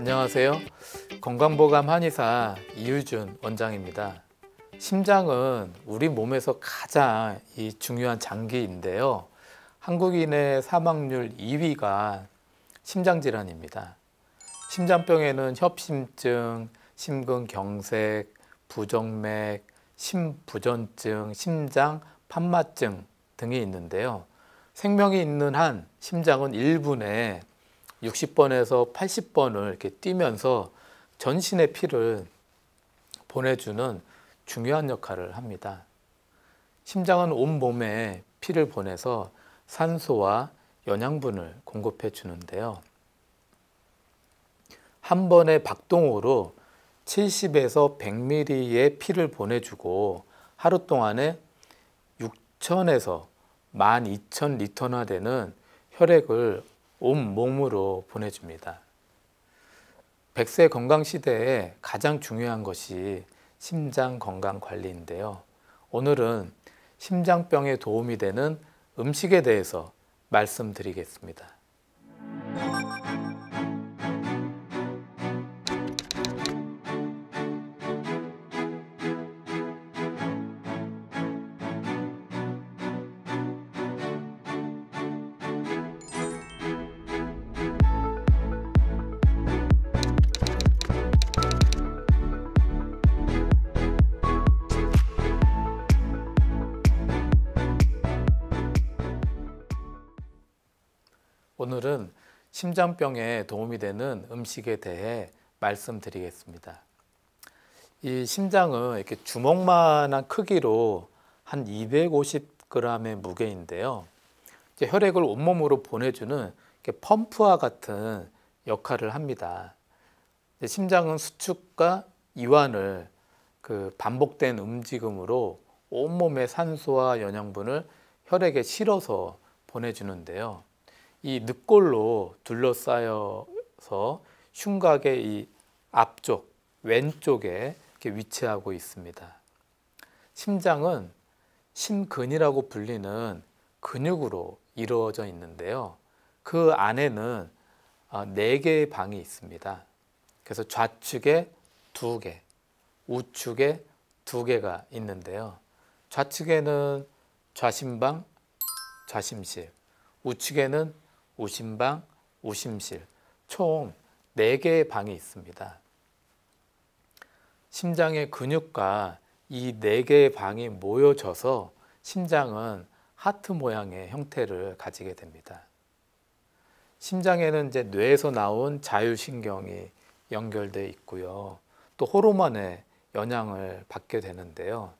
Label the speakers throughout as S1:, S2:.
S1: 안녕하세요. 건강보감 한의사 이유준 원장입니다. 심장은 우리 몸에서 가장 중요한 장기인데요. 한국인의 사망률 2위가 심장질환입니다. 심장병에는 협심증, 심근경색, 부정맥, 심부전증, 심장 판마증 등이 있는데요. 생명이 있는 한 심장은 1분에 60번에서 80번을 이렇게 뛰면서 전신의 피를 보내주는 중요한 역할을 합니다. 심장은 온몸에 피를 보내서 산소와 영양분을 공급해 주는데요. 한 번의 박동으로 70에서 100ml의 피를 보내주고 하루 동안에 6,000에서 12,000리터나 되는 혈액을 온몸으로 보내줍니다. 100세 건강시대에 가장 중요한 것이 심장 건강 관리인데요. 오늘은 심장병에 도움이 되는 음식에 대해서 말씀드리겠습니다. 오늘은 심장병에 도움이 되는 음식에 대해 말씀드리겠습니다. 이 심장은 이렇게 주먹만한 크기로 한 250g의 무게인데요. 이제 혈액을 온몸으로 보내주는 펌프와 같은 역할을 합니다. 심장은 수축과 이완을 반복된 움직임으로 온몸의 산소와 영양분을 혈액에 실어서 보내주는데요. 이 늑골로 둘러싸여서 흉곽의 이 앞쪽, 왼쪽에 이렇게 위치하고 있습니다. 심장은 심근이라고 불리는 근육으로 이루어져 있는데요. 그 안에는 4개의 방이 있습니다. 그래서 좌측에 2개, 우측에 2개가 있는데요. 좌측에는 좌심방, 좌심실, 우측에는 우심방, 우심실, 총 4개의 방이 있습니다. 심장의 근육과 이 4개의 방이 모여져서 심장은 하트 모양의 형태를 가지게 됩니다. 심장에는 이제 뇌에서 나온 자율신경이 연결되어 있고요. 또 호르몬의 영향을 받게 되는데요.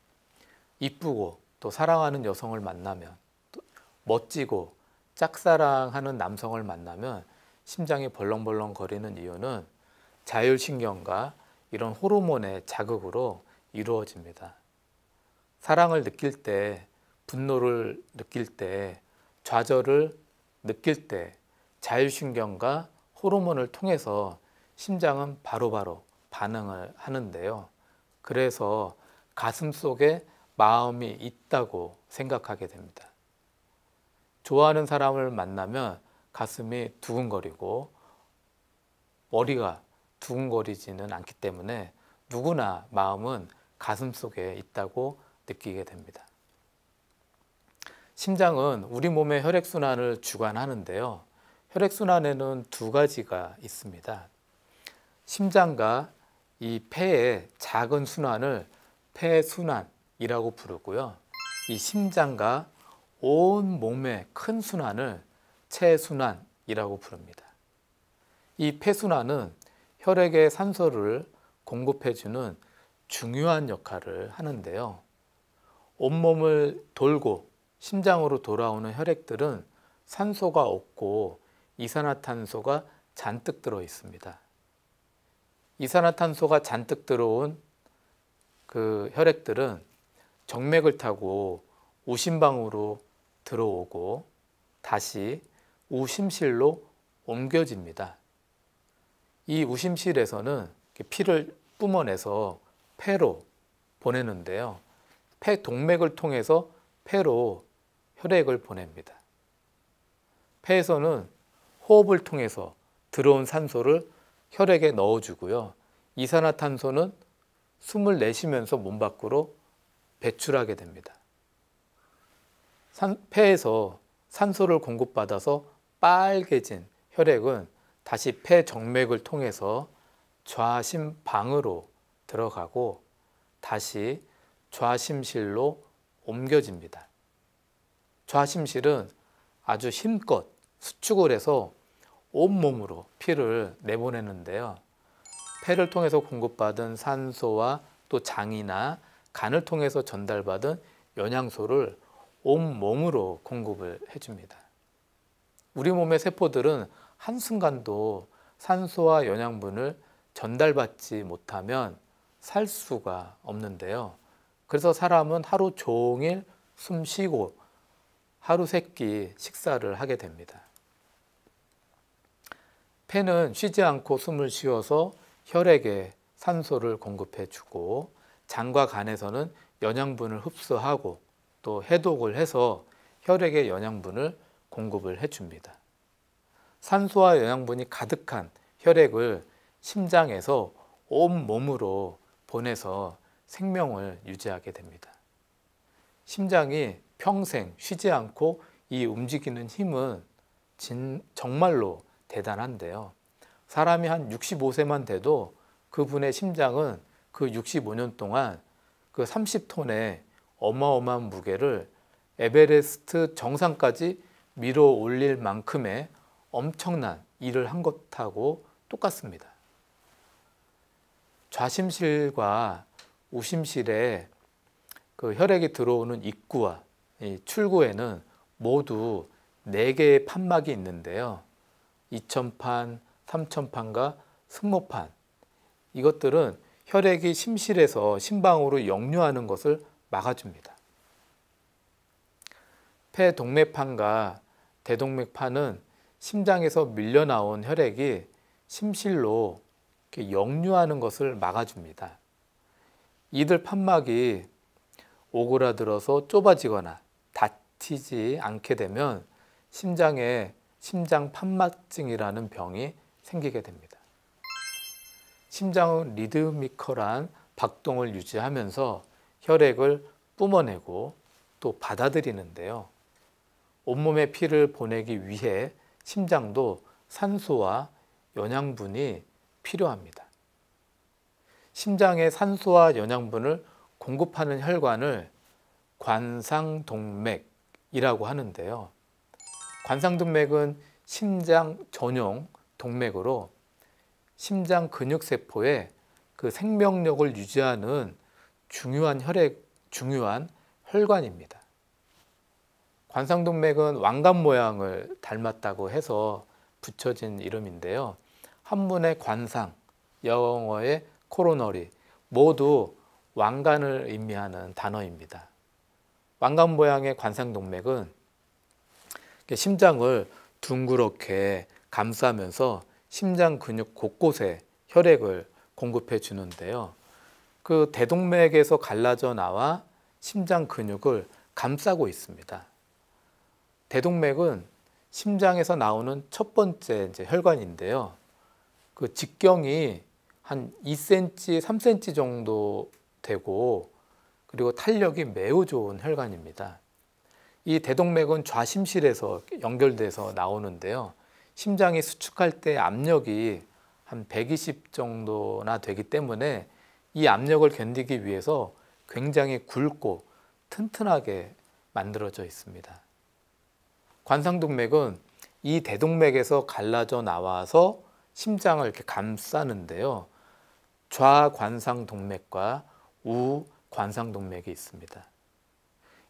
S1: 이쁘고 또 사랑하는 여성을 만나면, 또 멋지고 짝사랑하는 남성을 만나면 심장이 벌렁벌렁 거리는 이유는 자율신경과 이런 호르몬의 자극으로 이루어집니다. 사랑을 느낄 때, 분노를 느낄 때, 좌절을 느낄 때 자율신경과 호르몬을 통해서 심장은 바로바로 반응을 하는데요. 그래서 가슴 속에 마음이 있다고 생각하게 됩니다. 좋아하는 사람을 만나면 가슴이 두근거리고 머리가 두근거리지는 않기 때문에 누구나 마음은 가슴 속에 있다고 느끼게 됩니다. 심장은 우리 몸의 혈액순환을 주관하는데요. 혈액순환에는 2가지가 있습니다. 심장과 이 폐의 작은 순환을 폐순환이라고 부르고요. 이 심장과 온 몸의 큰 순환을 체순환이라고 부릅니다. 이 폐순환은 혈액에 산소를 공급해주는 중요한 역할을 하는데요. 온몸을 돌고 심장으로 돌아오는 혈액들은 산소가 없고 이산화탄소가 잔뜩 들어 있습니다. 이산화탄소가 잔뜩 들어온 그 혈액들은 정맥을 타고 우심방으로 들어오고 다시 우심실로 옮겨집니다. 이 우심실에서는 피를 뿜어내서 폐로 보내는데요. 폐 동맥을 통해서 폐로 혈액을 보냅니다. 폐에서는 호흡을 통해서 들어온 산소를 혈액에 넣어주고요. 이산화탄소는 숨을 내쉬면서 몸 밖으로 배출하게 됩니다. 폐에서 산소를 공급받아서 빨개진 혈액은 다시 폐 정맥을 통해서 좌심방으로 들어가고 다시 좌심실로 옮겨집니다. 좌심실은 아주 힘껏 수축을 해서 온몸으로 피를 내보내는데요. 폐를 통해서 공급받은 산소와 또 장이나 간을 통해서 전달받은 영양소를 온몸으로 공급을 해줍니다. 우리 몸의 세포들은 한순간도 산소와 영양분을 전달받지 못하면 살 수가 없는데요. 그래서 사람은 하루 종일 숨 쉬고 하루 세끼 식사를 하게 됩니다. 폐는 쉬지 않고 숨을 쉬어서 혈액에 산소를 공급해 주고 장과 간에서는 영양분을 흡수하고 또 해독을 해서 혈액에 영양분을 공급을 해 줍니다. 산소와 영양분이 가득한 혈액을 심장에서 온몸으로 보내서 생명을 유지하게 됩니다. 심장이 평생 쉬지 않고 이 움직이는 힘은 정말로 대단한데요. 사람이 한 65세만 돼도 그분의 심장은 그 65년 동안 그 30톤의 어마어마한 무게를 에베레스트 정상까지 밀어 올릴 만큼의 엄청난 일을 한 것하고 똑같습니다. 좌심실과 우심실에 그 혈액이 들어오는 입구와 출구에는 모두 4개의 판막이 있는데요. 이천판, 삼천판과 승모판, 이것들은 혈액이 심실에서 심방으로 역류하는 것을 막아줍니다. 폐동맥판과 대동맥판은 심장에서 밀려나온 혈액이 심실로 이렇게 역류하는 것을 막아줍니다. 이들 판막이 오그라들어서 좁아지거나 닫히지 않게 되면 심장에 심장판막증이라는 병이 생기게 됩니다. 심장은 리드미컬한 박동을 유지하면서 혈액을 뿜어내고 또 받아들이는데요. 온몸에 피를 보내기 위해 심장도 산소와 영양분이 필요합니다. 심장에 산소와 영양분을 공급하는 혈관을 관상동맥이라고 하는데요. 관상동맥은 심장 전용 동맥으로 심장 근육세포의 그 생명력을 유지하는 중요한 혈관입니다. 관상동맥은 왕관 모양을 닮았다고 해서 붙여진 이름인데요. 한문의 관상, 영어의 코로너리 모두 왕관을 의미하는 단어입니다. 왕관 모양의 관상동맥은 심장을 둥그렇게 감싸면서 심장 근육 곳곳에 혈액을 공급해 주는데요. 그 대동맥에서 갈라져 나와 심장 근육을 감싸고 있습니다. 대동맥은 심장에서 나오는 첫 번째 혈관인데요. 그 직경이 한 2cm, 3cm 정도 되고 그리고 탄력이 매우 좋은 혈관입니다. 이 대동맥은 좌심실에서 연결돼서 나오는데요. 심장이 수축할 때 압력이 한 120 정도나 되기 때문에 이 압력을 견디기 위해서 굉장히 굵고 튼튼하게 만들어져 있습니다. 관상동맥은 이 대동맥에서 갈라져 나와서 심장을 이렇게 감싸는데요. 좌관상동맥과 우관상동맥이 있습니다.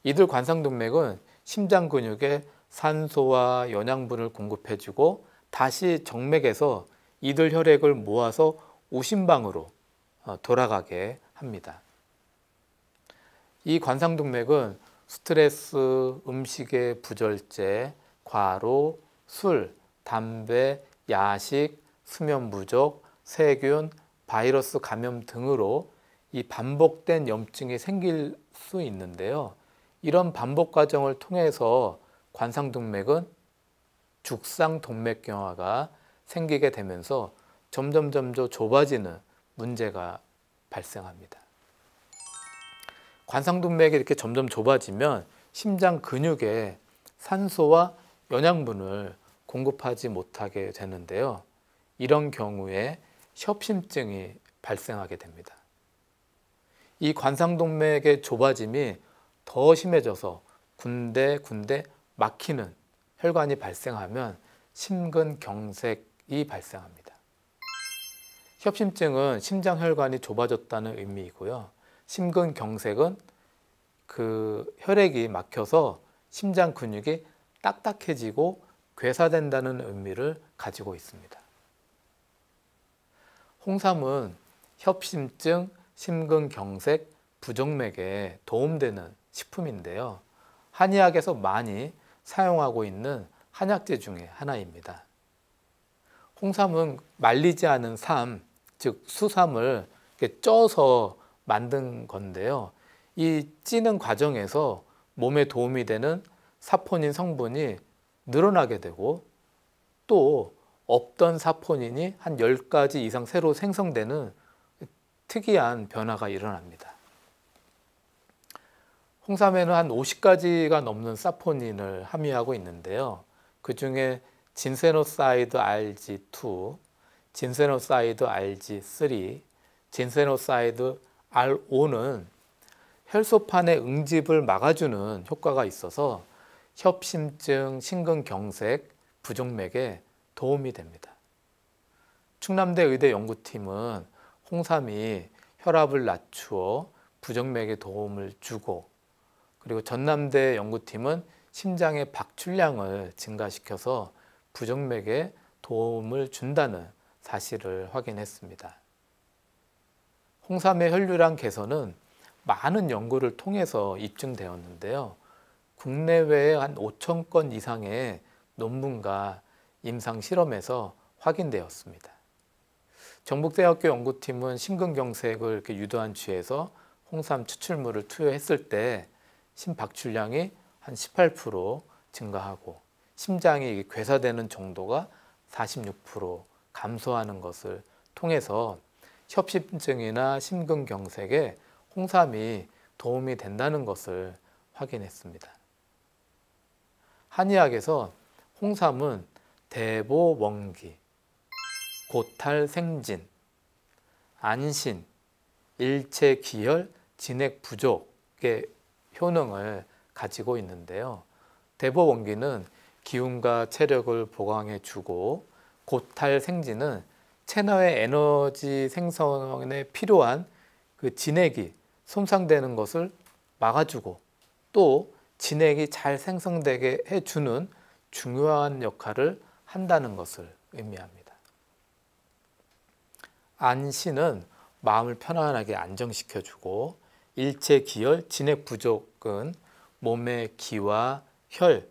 S1: 이들 관상동맥은 심장 근육에 산소와 영양분을 공급해주고 다시 정맥에서 이들 혈액을 모아서 우심방으로 돌아가게 합니다. 이 관상동맥은 스트레스, 음식의 부절제, 과로, 술, 담배, 야식, 수면 부족, 세균, 바이러스 감염 등으로 이 반복된 염증이 생길 수 있는데요. 이런 반복 과정을 통해서 관상동맥은 죽상동맥경화가 생기게 되면서 점점 좁아지는 문제가 발생합니다. 관상동맥이 이렇게 점점 좁아지면 심장 근육에 산소와 영양분을 공급하지 못하게 되는데요. 이런 경우에 협심증이 발생하게 됩니다. 이 관상동맥의 좁아짐이 더 심해져서 군데군데 막히는 혈관이 발생하면 심근경색이 발생합니다. 협심증은 심장혈관이 좁아졌다는 의미이고요. 심근경색은 그 혈액이 막혀서 심장 근육이 딱딱해지고 괴사된다는 의미를 가지고 있습니다. 홍삼은 협심증, 심근경색, 부정맥에 도움되는 식품인데요. 한의학에서 많이 사용하고 있는 한약재 중에 하나입니다. 홍삼은 말리지 않은 삶, 즉 수삼을 이렇게 쪄서 만든 건데요. 이 찌는 과정에서 몸에 도움이 되는 사포닌 성분이 늘어나게 되고 또 없던 사포닌이 한 10가지 이상 새로 생성되는 특이한 변화가 일어납니다. 홍삼에는 한 50가지가 넘는 사포닌을 함유하고 있는데요. 그 중에 진세노사이드 RG2, 진세노사이드 RG3, 진세노사이드 R5는 혈소판의 응집을 막아주는 효과가 있어서 협심증, 심근경색, 부정맥에 도움이 됩니다. 충남대 의대 연구팀은 홍삼이 혈압을 낮추어 부정맥에 도움을 주고, 그리고 전남대 연구팀은 심장의 박출량을 증가시켜서 부정맥에 도움을 준다는 사실을 확인했습니다. 홍삼의 혈류량 개선은 많은 연구를 통해서 입증되었는데요. 국내외에 한 5,000건 이상의 논문과 임상 실험에서 확인되었습니다. 전북대학교 연구팀은 심근경색을 이렇게 유도한 쥐에서 홍삼 추출물을 투여했을 때 심박출량이 한 18% 증가하고 심장이 괴사되는 정도가 46% 감소하는 것을 통해서 협심증이나 심근경색에 홍삼이 도움이 된다는 것을 확인했습니다. 한의학에서 홍삼은 대보원기, 고탈생진, 안신, 일체기혈, 진액부족의 효능을 가지고 있는데요. 대보원기는 기운과 체력을 보강해 주고, 고탈생진은 체내의 에너지 생성에 필요한 그 진액이 손상되는 것을 막아주고 또 진액이 잘 생성되게 해주는 중요한 역할을 한다는 것을 의미합니다. 안신은 마음을 편안하게 안정시켜주고, 일체기혈, 진액 부족은 몸의 기와 혈,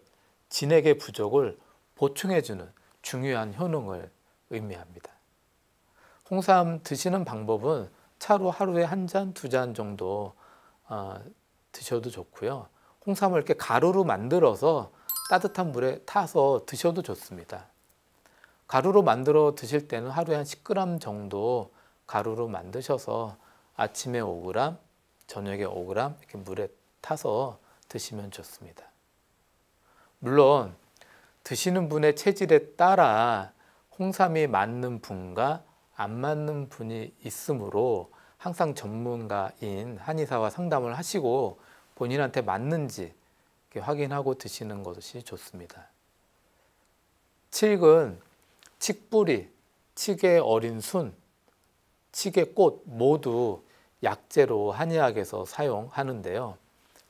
S1: 진액의 부족을 보충해주는 중요한 효능을 의미합니다. 홍삼 드시는 방법은 차로 하루에 1잔, 2잔 정도 드셔도 좋고요. 홍삼을 이렇게 가루로 만들어서 따뜻한 물에 타서 드셔도 좋습니다. 가루로 만들어 드실 때는 하루에 한 10g 정도 가루로 만드셔서 아침에 5g, 저녁에 5g 이렇게 물에 타서 드시면 좋습니다. 물론 드시는 분의 체질에 따라 홍삼이 맞는 분과 안 맞는 분이 있으므로 항상 전문가인 한의사와 상담을 하시고 본인한테 맞는지 확인하고 드시는 것이 좋습니다. 칡은 칡뿌리, 칡의 어린 순, 칡의 꽃 모두 약재로 한의학에서 사용하는데요.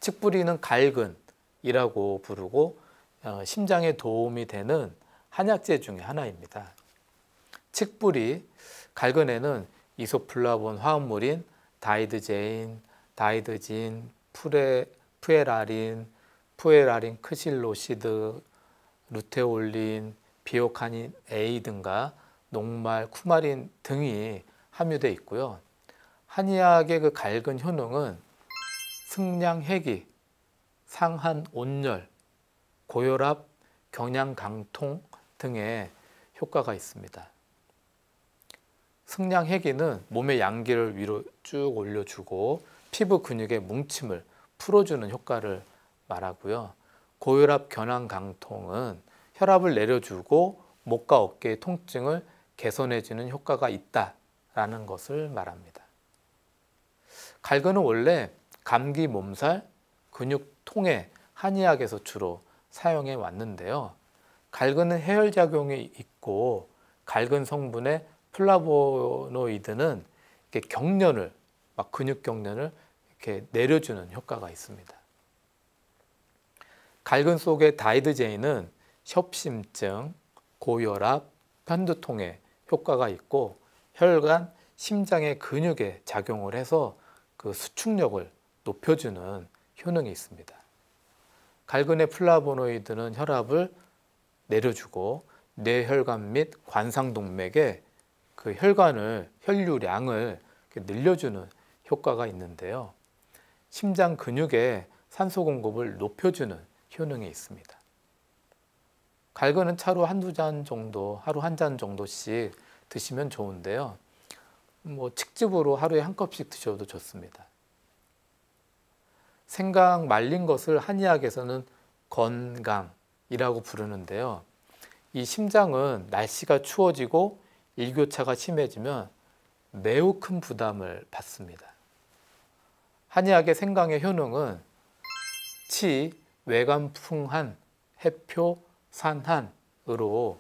S1: 칡뿌리는 갈근이라고 부르고 심장에 도움이 되는 한약재 중에 하나입니다. 칡뿌리, 갈근에는 이소플라본 화합물인 다이드제인, 다이드진, 푸에라린, 크실로시드, 루테올린, 비오카닌 A 등과 녹말, 쿠마린 등이 함유되어 있고요. 한의학의 그 갈근 효능은 승량해기, 상한 온열, 고혈압, 경양강통 등의 효과가 있습니다. 승냥해기는 몸의 양기를 위로 쭉 올려주고 피부 근육의 뭉침을 풀어주는 효과를 말하고요. 고혈압 견황강통은 혈압을 내려주고 목과 어깨의 통증을 개선해주는 효과가 있다라는 것을 말합니다. 갈근은 원래 감기 몸살, 근육통의 한의학에서 주로 사용해 왔는데요. 갈근은 해열작용이 있고 갈근 성분의 플라보노이드는 이렇게 경련을, 근육 경련을 이렇게 내려주는 효과가 있습니다. 갈근 속의 다이드제인은 협심증, 고혈압, 편두통에 효과가 있고 혈관, 심장의 근육에 작용을 해서 그 수축력을 높여주는 효능이 있습니다. 갈근의 플라보노이드는 혈압을 내려주고 뇌혈관 및 관상동맥에 그 혈류량을 늘려주는 효과가 있는데요. 심장 근육에 산소 공급을 높여주는 효능이 있습니다. 갈근은 차로 한두 잔 정도, 하루 한 잔 정도씩 드시면 좋은데요. 칡즙으로 하루에 한 컵씩 드셔도 좋습니다. 생강 말린 것을 한의학에서는 건강이라고 부르는데요. 이 심장은 날씨가 추워지고 일교차가 심해지면 매우 큰 부담을 받습니다. 한의학의 생강의 효능은 치, 외관풍한, 해표, 산한으로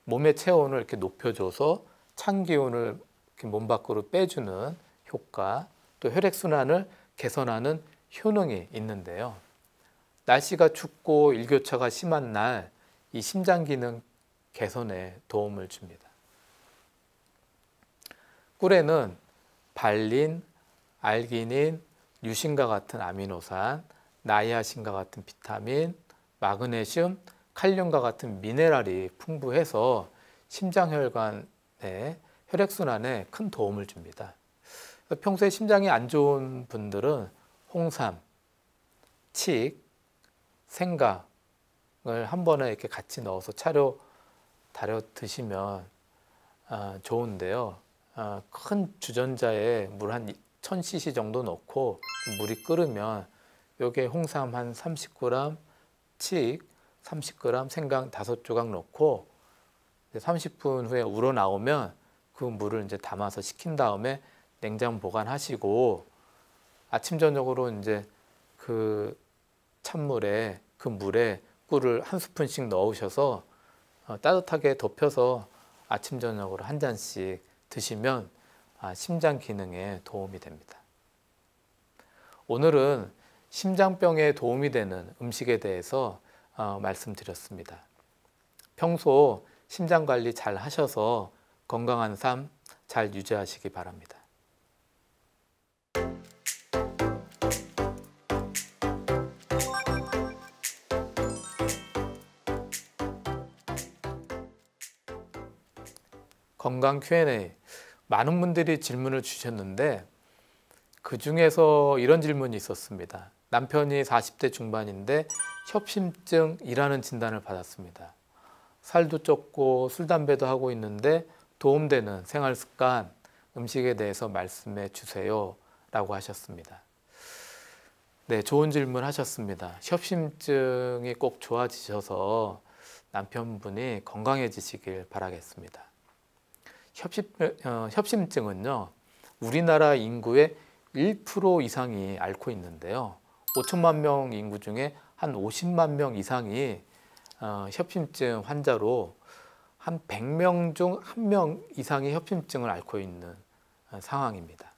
S1: 몸의 체온을 이렇게 높여줘서 찬 기운을 이렇게 몸 밖으로 빼주는 효과, 또 혈액순환을 개선하는 효능이 있는데요. 날씨가 춥고 일교차가 심한 날 이 심장 기능 개선에 도움을 줍니다. 꿀에는 발린, 알기닌, 류신과 같은 아미노산, 나이아신과 같은 비타민, 마그네슘, 칼륨과 같은 미네랄이 풍부해서 심장혈관의 혈액순환에 큰 도움을 줍니다. 평소에 심장이 안 좋은 분들은 홍삼, 칡, 생강을 한 번에 이렇게 같이 넣어서 차로 달여 드시면 좋은데요. 큰 주전자에 물 한 1000cc 정도 넣고 물이 끓으면 여기에 홍삼 한 30g, 칡 30g, 생강 5조각 넣고 30분 후에 우러나오면 그 물을 이제 담아서 식힌 다음에 냉장 보관하시고 아침 저녁으로 이제 그 찬물에 그 물에 꿀을 한 스푼씩 넣으셔서 따뜻하게 덮여서 아침 저녁으로 한 잔씩 드시면 심장 기능에 도움이 됩니다. 오늘은 심장병에 도움이 되는 음식에 대해서 말씀드렸습니다. 평소 심장 관리 잘 하셔서 건강한 삶 잘 유지하시기 바랍니다. 건강 Q&A 많은 분들이 질문을 주셨는데 그 중에서 이런 질문이 있었습니다. 남편이 40대 중반인데 협심증이라는 진단을 받았습니다. 살도 쪘고 술, 담배도 하고 있는데 도움되는 생활습관, 음식에 대해서 말씀해 주세요 라고 하셨습니다. 네, 좋은 질문 하셨습니다. 협심증이 꼭 좋아지셔서 남편분이 건강해지시길 바라겠습니다. 협심증은요, 우리나라 인구의 1% 이상이 앓고 있는데요. 5천만 명 인구 중에 한 50만 명 이상이 협심증 환자로 한 100명 중 1명 이상이 협심증을 앓고 있는 상황입니다.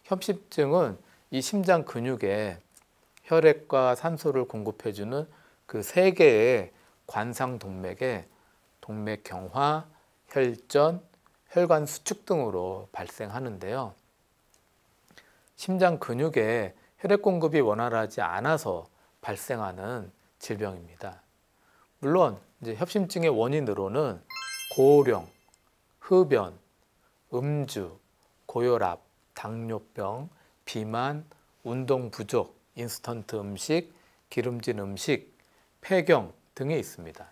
S1: 협심증은 이 심장 근육에 혈액과 산소를 공급해주는 그 3개의 관상동맥에 동맥경화, 혈전, 혈관 수축 등으로 발생하는데요. 심장 근육에 혈액 공급이 원활하지 않아서 발생하는 질병입니다. 물론 이제 협심증의 원인으로는 고령, 흡연, 음주, 고혈압, 당뇨병, 비만, 운동 부족, 인스턴트 음식, 기름진 음식, 폐경 등이 있습니다.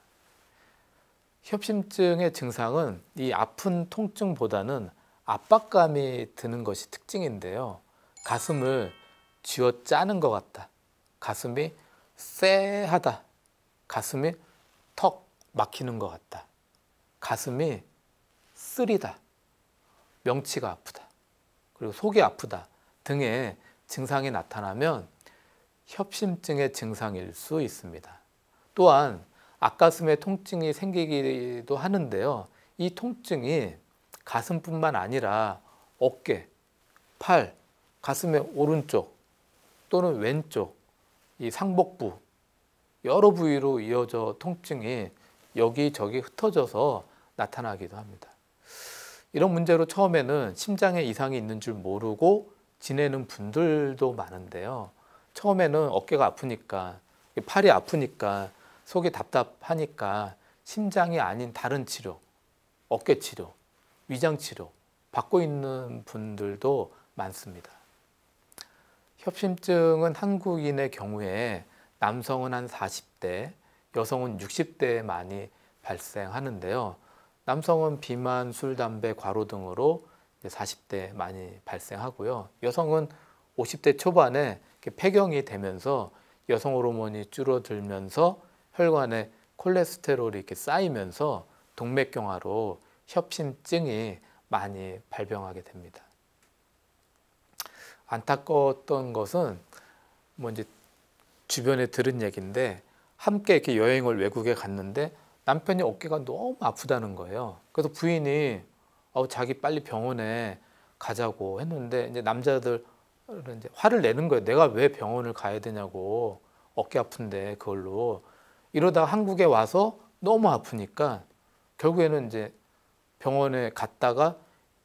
S1: 협심증의 증상은 이 아픈 통증보다는 압박감이 드는 것이 특징인데요. 가슴을 쥐어 짜는 것 같다. 가슴이 쎄하다. 가슴이 턱 막히는 것 같다. 가슴이 쓰리다. 명치가 아프다. 그리고 속이 아프다 등의 증상이 나타나면 협심증의 증상일 수 있습니다. 또한 앞가슴에 통증이 생기기도 하는데요. 이 통증이 가슴뿐만 아니라 어깨, 팔, 가슴의 오른쪽 또는 왼쪽, 이 상복부 여러 부위로 이어져 통증이 여기저기 흩어져서 나타나기도 합니다. 이런 문제로 처음에는 심장에 이상이 있는 줄 모르고 지내는 분들도 많은데요. 처음에는 어깨가 아프니까, 팔이 아프니까, 속이 답답하니까 심장이 아닌 다른 치료, 어깨 치료, 위장 치료 받고 있는 분들도 많습니다. 협심증은 한국인의 경우에 남성은 한 40대, 여성은 60대에 많이 발생하는데요. 남성은 비만, 술, 담배, 과로 등으로 40대 많이 발생하고요. 여성은 50대 초반에 폐경이 되면서 여성 호르몬이 줄어들면서 혈관에 콜레스테롤이 이렇게 쌓이면서 동맥경화로 협심증이 많이 발병하게 됩니다. 안타까웠던 것은 이제 주변에 들은 얘기인데 함께 이렇게 여행을 외국에 갔는데 남편이 어깨가 너무 아프다는 거예요. 그래서 부인이 자기 빨리 병원에 가자고 했는데 이제 남자들은 이제 화를 내는 거예요. 내가 왜 병원을 가야 되냐고, 어깨 아픈데 그걸로. 이러다가 한국에 와서 너무 아프니까 결국에는 이제 병원에 갔다가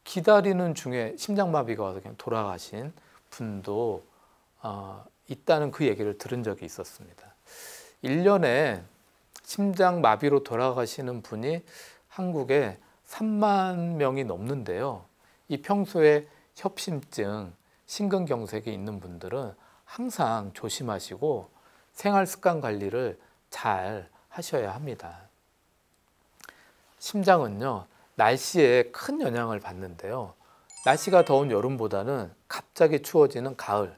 S1: 기다리는 중에 심장마비가 와서 그냥 돌아가신 분도 있다는 그 얘기를 들은 적이 있었습니다. 1년에 심장마비로 돌아가시는 분이 한국에 3만 명이 넘는데요. 이 평소에 협심증, 심근경색이 있는 분들은 항상 조심하시고 생활 습관 관리를 잘 하셔야 합니다. 심장은요, 날씨에 큰 영향을 받는데요. 날씨가 더운 여름보다는 갑자기 추워지는 가을,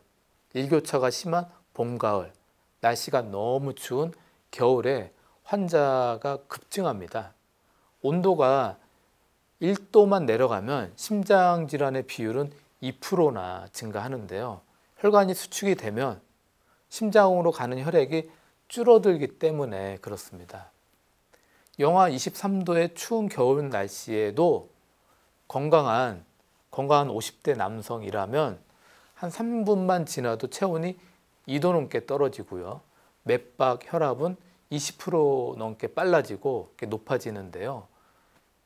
S1: 일교차가 심한 봄, 가을, 날씨가 너무 추운 겨울에 환자가 급증합니다. 온도가 1도만 내려가면 심장 질환의 비율은 2%나 증가하는데요. 혈관이 수축이 되면 심장으로 가는 혈액이 줄어들기 때문에 그렇습니다. 영하 23도의 추운 겨울 날씨에도 건강한 50대 남성이라면 한 3분만 지나도 체온이 2도 넘게 떨어지고요. 맥박, 혈압은 20% 넘게 빨라지고 높아지는데요.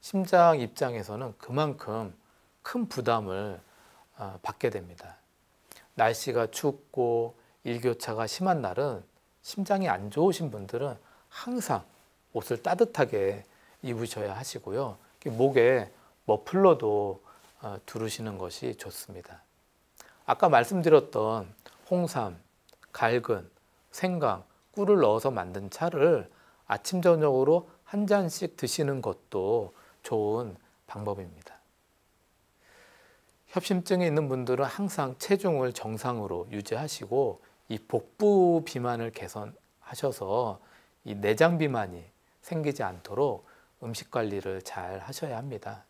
S1: 심장 입장에서는 그만큼 큰 부담을 받게 됩니다. 날씨가 춥고 일교차가 심한 날은 심장이 안 좋으신 분들은 항상 옷을 따뜻하게 입으셔야 하시고요. 목에 머플러도 두르시는 것이 좋습니다. 아까 말씀드렸던 홍삼, 갈근, 생강, 꿀을 넣어서 만든 차를 아침 저녁으로 한 잔씩 드시는 것도 좋은 방법입니다. 협심증이 있는 분들은 항상 체중을 정상으로 유지하시고 이 복부 비만을 개선하셔서 이 내장 비만이 생기지 않도록 음식 관리를 잘 하셔야 합니다.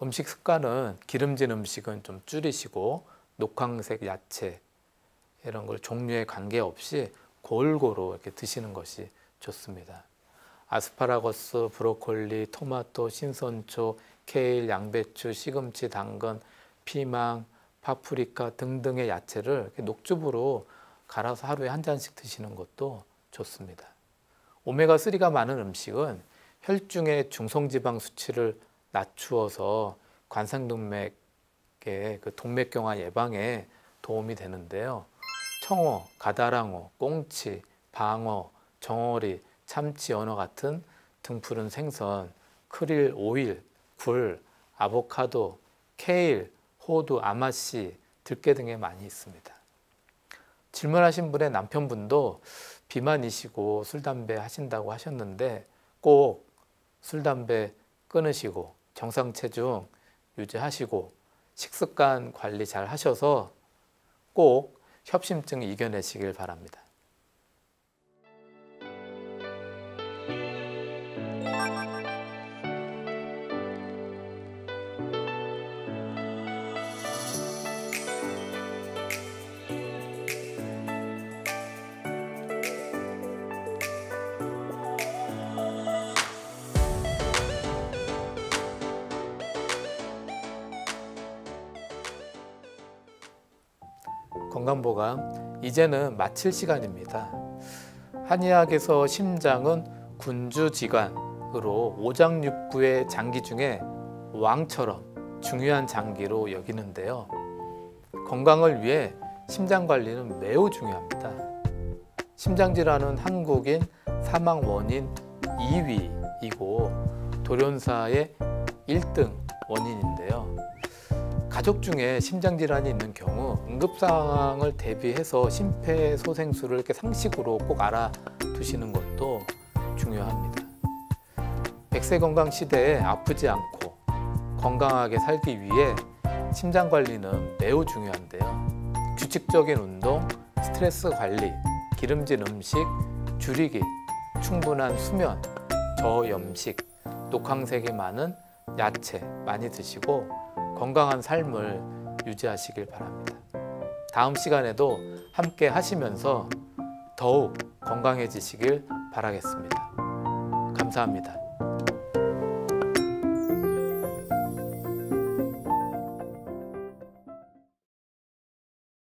S1: 음식 습관은 기름진 음식은 좀 줄이시고 녹황색 야채 이런 걸 종류에 관계없이 골고루 이렇게 드시는 것이 좋습니다. 아스파라거스, 브로콜리, 토마토, 신선초, 케일, 양배추, 시금치, 당근, 피망, 파프리카 등등의 야채를 이렇게 녹즙으로 갈아서 하루에 한 잔씩 드시는 것도 좋습니다. 오메가3가 많은 음식은 혈중의 중성지방 수치를 낮추어서 관상동맥의 그 동맥경화 예방에 도움이 되는데요. 청어, 가다랑어, 꽁치, 방어, 정어리, 참치, 연어 같은 등푸른 생선, 크릴, 오일, 굴, 아보카도, 케일, 호두, 아마씨, 들깨 등에 많이 있습니다. 질문하신 분의 남편분도 비만이시고 술, 담배 하신다고 하셨는데 꼭 술, 담배 끊으시고 정상 체중 유지하시고 식습관 관리 잘 하셔서 꼭 협심증 이겨내시길 바랍니다. 건강보감 이제는 마칠 시간입니다. 한의학에서 심장은 군주지관으로 오장육부의 장기 중에 왕처럼 중요한 장기로 여기는데요. 건강을 위해 심장 관리는 매우 중요합니다. 심장질환은 한국인 사망 원인 2위이고 돌연사의 1등 원인인데요. 가족 중에 심장질환이 있는 경우 응급상황을 대비해서 심폐소생술을 이렇게 상식으로 꼭 알아두시는 것도 중요합니다. 100세 건강 시대에 아프지 않고 건강하게 살기 위해 심장 관리는 매우 중요한데요. 규칙적인 운동, 스트레스 관리, 기름진 음식 줄이기, 충분한 수면, 저염식, 녹황색이 많은 야채 많이 드시고 건강한 삶을 유지하시길 바랍니다. 다음 시간에도 함께 하시면서 더욱 건강해지시길 바라겠습니다. 감사합니다.